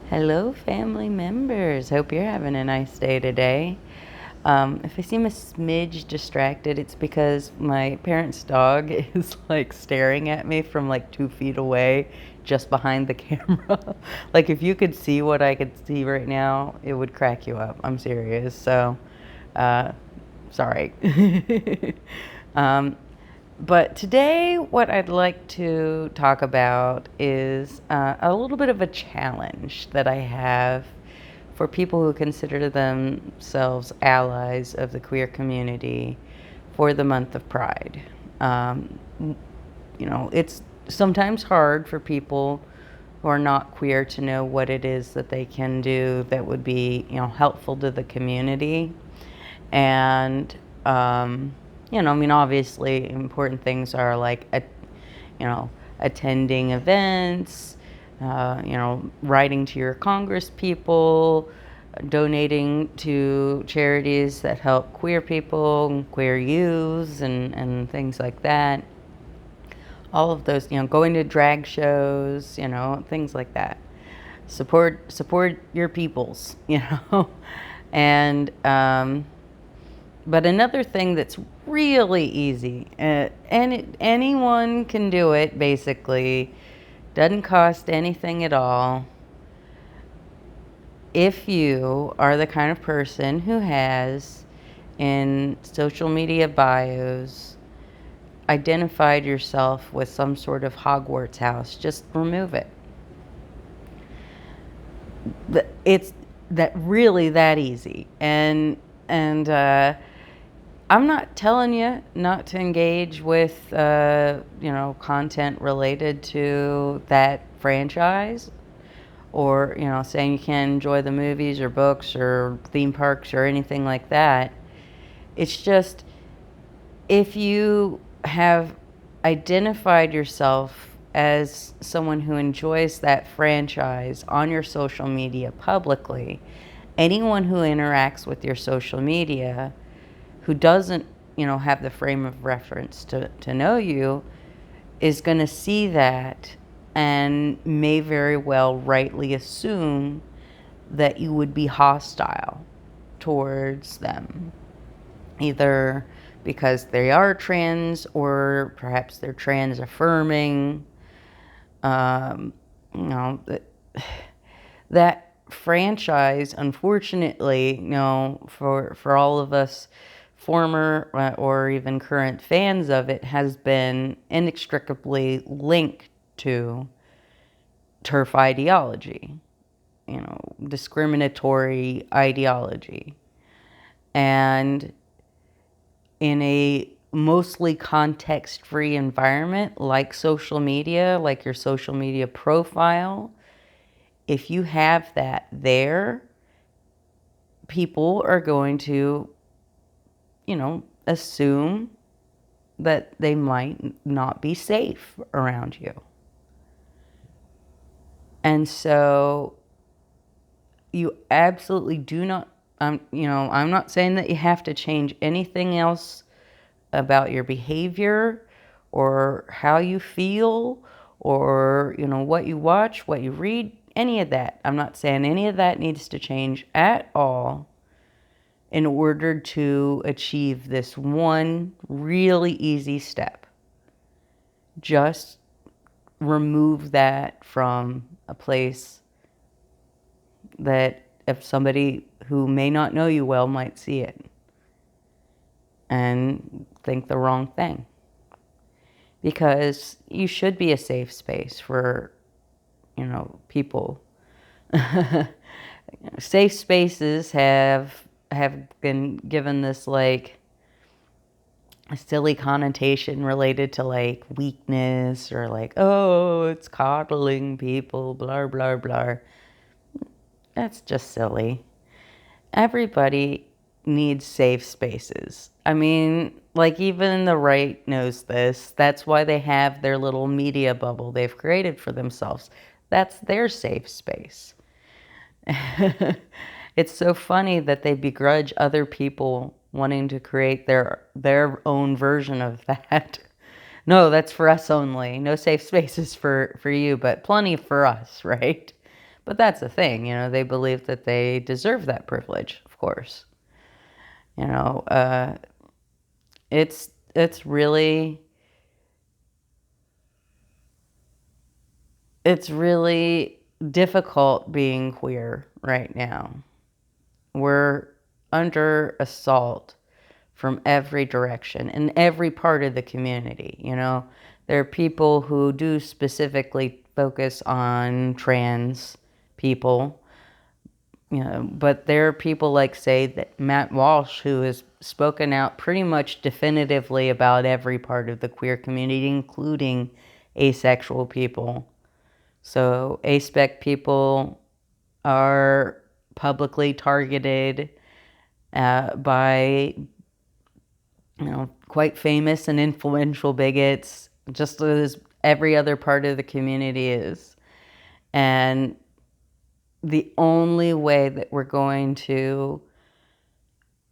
Hello, family members. Hope you're having a nice day today. If I seem a smidge distracted, it's because my parents' dog is like staring at me from like 2 feet away, just behind the camera. Like, if you could see what I could see right now, it would crack you up. I'm serious. So, uh, sorry. um, but today, what I'd like to talk about is a little bit of a challenge that I have for people who consider themselves allies of the queer community for the month of Pride. Um, it's sometimes hard for people who are not queer to know what it is that they can do that would be, helpful to the community. And obviously important things are like attending events, writing to your congress people, donating to charities that help queer people and queer youths, and things like that. All of those, going to drag shows, things like that. Support your peoples, and but another thing that's really easy, and anyone can do it basically, doesn't cost anything at all. If you are the kind of person who has in social media bios identified yourself with some sort of Hogwarts house, just remove it. It's that easy. And I'm not telling you not to engage with content related to that franchise, or saying you can't enjoy the movies or books or theme parks or anything like that. It's just, if you have identified yourself as someone who enjoys that franchise on your social media publicly, anyone who interacts with your social media who doesn't, have the frame of reference to know you, is going to see that and may very well rightly assume that you would be hostile towards them, either because they are trans or perhaps they're trans affirming. Um, you know, that franchise, unfortunately, for all of us former or even current fans of it, has been inextricably linked to TERF ideology, discriminatory ideology. And in a mostly context-free environment like social media, like your social media profile, if you have that there, people are going to, assume that they might not be safe around you. And so you absolutely do not, I'm not saying that you have to change anything else about your behavior or how you feel or, what you watch, what you read, any of that. I'm not saying any of that needs to change at all in order to achieve this one really easy step. Just remove that from a place that if somebody who may not know you well might see it and think the wrong thing. Because you should be a safe space for, people. Safe spaces have been given this like a silly connotation related to like weakness, or like, oh, it's coddling people, blah blah blah. That's just silly. Everybody needs safe spaces. I mean, like, even the right knows this. That's why they have their little media bubble they've created for themselves. That's their safe space. It's so funny that they begrudge other people wanting to create their own version of that. No, that's for us only. No safe spaces for you, but plenty for us, right? But that's the thing, they believe that they deserve that privilege, of course. You know, it's really it's really difficult being queer right now. We're under assault from every direction in every part of the community. There are people who do specifically focus on trans people, but there are people like, say, that Matt Walsh, who has spoken out pretty much definitively about every part of the queer community, including asexual people. So aspec people are publicly targeted by, quite famous and influential bigots, just as every other part of the community is. And the only way that we're going to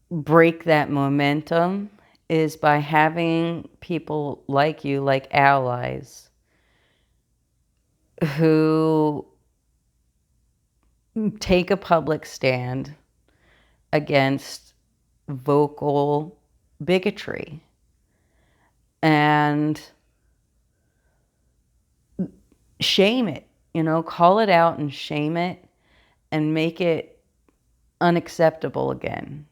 break that momentum is by having people like you, like allies, who take a public stand against vocal bigotry and shame it, call it out and shame it and make it unacceptable again.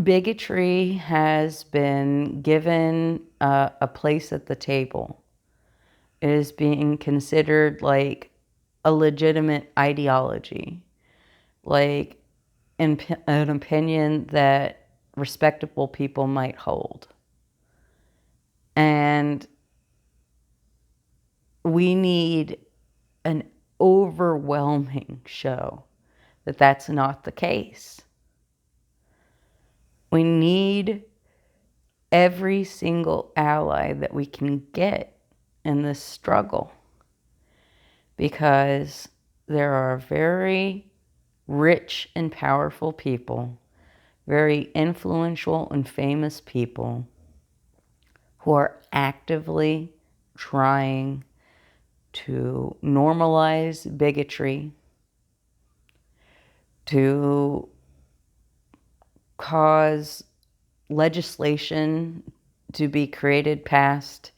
Bigotry has been given a place at the table. It is being considered like a legitimate ideology, like an opinion that respectable people might hold. And we need an overwhelming show that that's not the case. We need every single ally that we can get in this struggle, because there are very rich and powerful people, very influential and famous people who are actively trying to normalize bigotry, to cause legislation to be created, passed,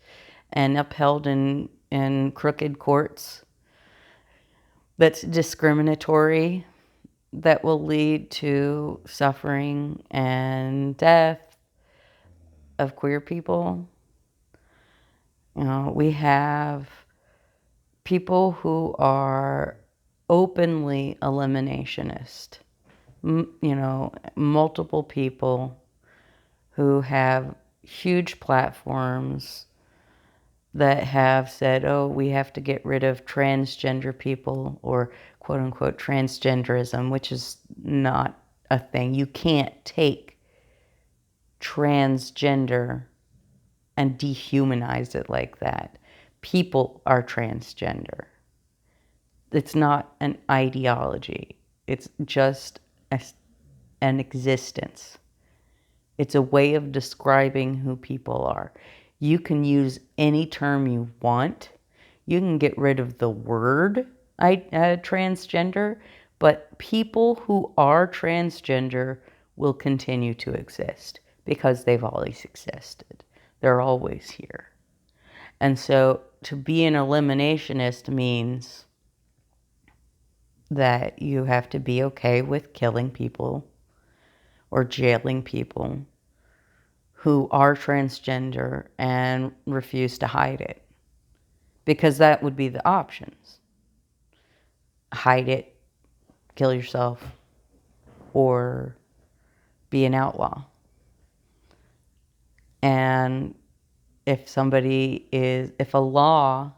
and upheld in crooked courts that's discriminatory, that will lead to suffering and death of queer people. We have people who are openly eliminationist. Multiple people who have huge platforms that have said, oh, we have to get rid of transgender people, or quote unquote transgenderism, which is not a thing. You can't take transgender and dehumanize it like that. People are transgender. It's not an ideology. It's just an existence. It's a way of describing who people are. You can use any term you want. You can get rid of the word transgender, but people who are transgender will continue to exist because they've always existed. They're always here. And so to be an eliminationist means that you have to be okay with killing people or jailing people who are transgender and refuse to hide it. Because that would be the options. Hide it, kill yourself, or be an outlaw. And if a law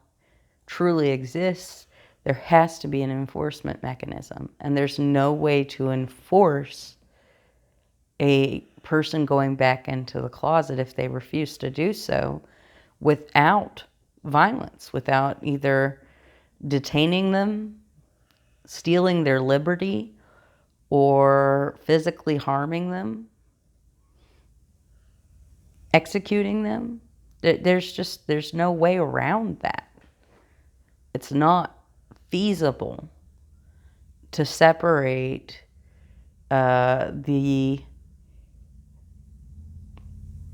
truly exists, there has to be an enforcement mechanism. And there's no way to enforce a person going back into the closet if they refuse to do so without violence, without either detaining them, stealing their liberty, or physically harming them, executing them. There's no way around that. It's not feasible to separate the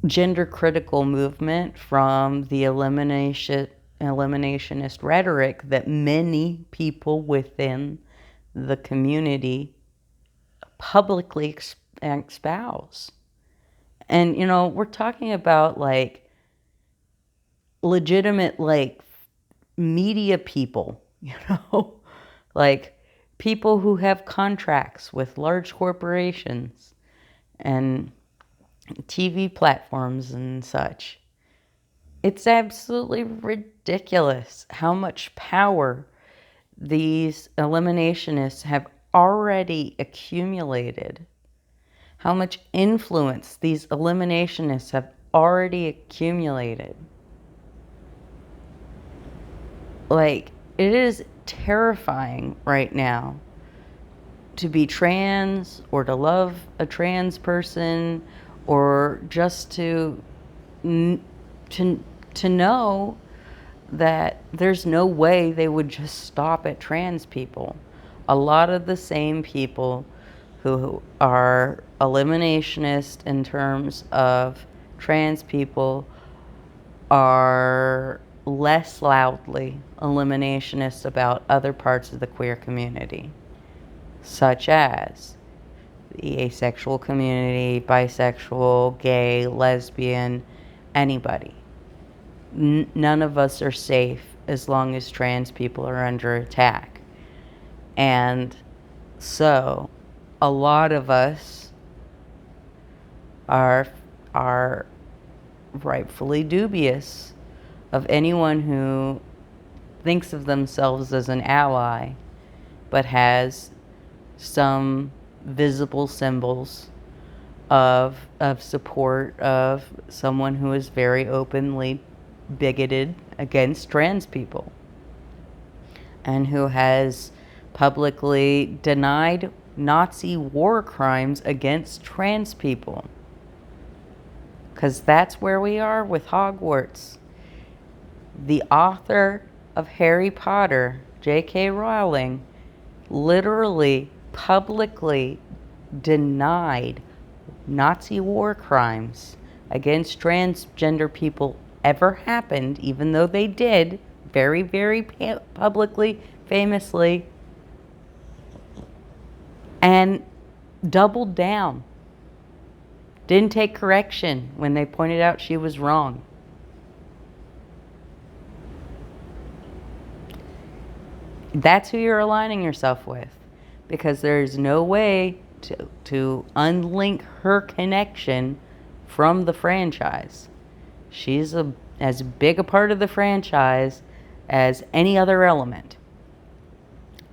gender critical movement from the eliminationist rhetoric that many people within the community publicly espouse. And, you know, we're talking about like legitimate, like media people, you know, like people who have contracts with large corporations and TV platforms and such. It's absolutely ridiculous how much power these eliminationists have already accumulated, how much influence these eliminationists have already accumulated. Like, it is terrifying right now to be trans or to love a trans person or just to know that there's no way they would just stop at trans people. A lot of the same people who are eliminationist in terms of trans people are less loudly eliminationist about other parts of the queer community, such as the asexual community, bisexual, gay, lesbian, anybody. None of us are safe as long as trans people are under attack. And so a lot of us are rightfully dubious of anyone who thinks of themselves as an ally but has some visible symbols of support of someone who is very openly bigoted against trans people and who has publicly denied Nazi war crimes against trans people. Because that's where we are with Hogwarts. The author of Harry Potter, J.K. Rowling, literally publicly denied Nazi war crimes against transgender people ever happened, even though they did, very, very publicly, famously, and doubled down. Didn't take correction when they pointed out she was wrong. That's who you're aligning yourself with, because there's no way to unlink her connection from the franchise. She's as big a part of the franchise as any other element.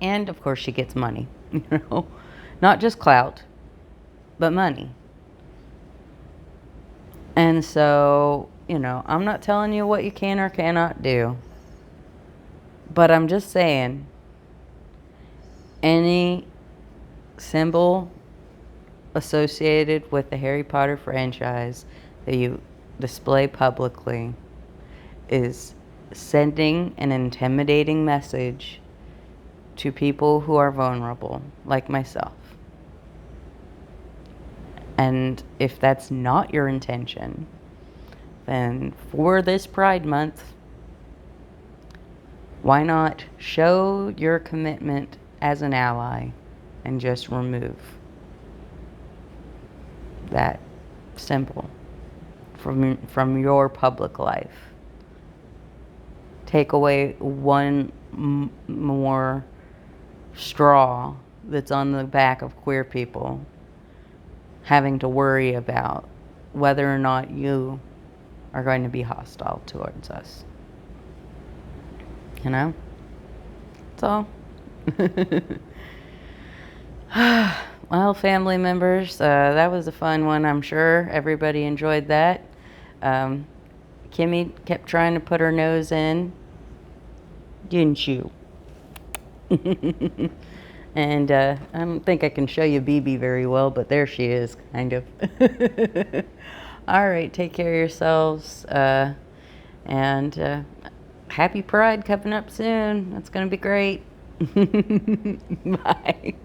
And of course she gets money, you know, not just clout, but money. And so, you know, I'm not telling you what you can or cannot do, but I'm just saying, any symbol associated with the Harry Potter franchise that you display publicly is sending an intimidating message to people who are vulnerable, like myself. And if that's not your intention, then for this Pride Month, why not show your commitment as an ally and just remove that symbol from your public life? Take away one more straw that's on the back of queer people having to worry about whether or not you are going to be hostile towards us. You know? That's all. Well, family members, that was a fun one. I'm sure everybody enjoyed that. Kimmy kept trying to put her nose in, didn't you? And I don't think I can show you BB very well, but there she is, kind of. All right, take care of yourselves. And happy Pride coming up soon. That's going to be great. Bye.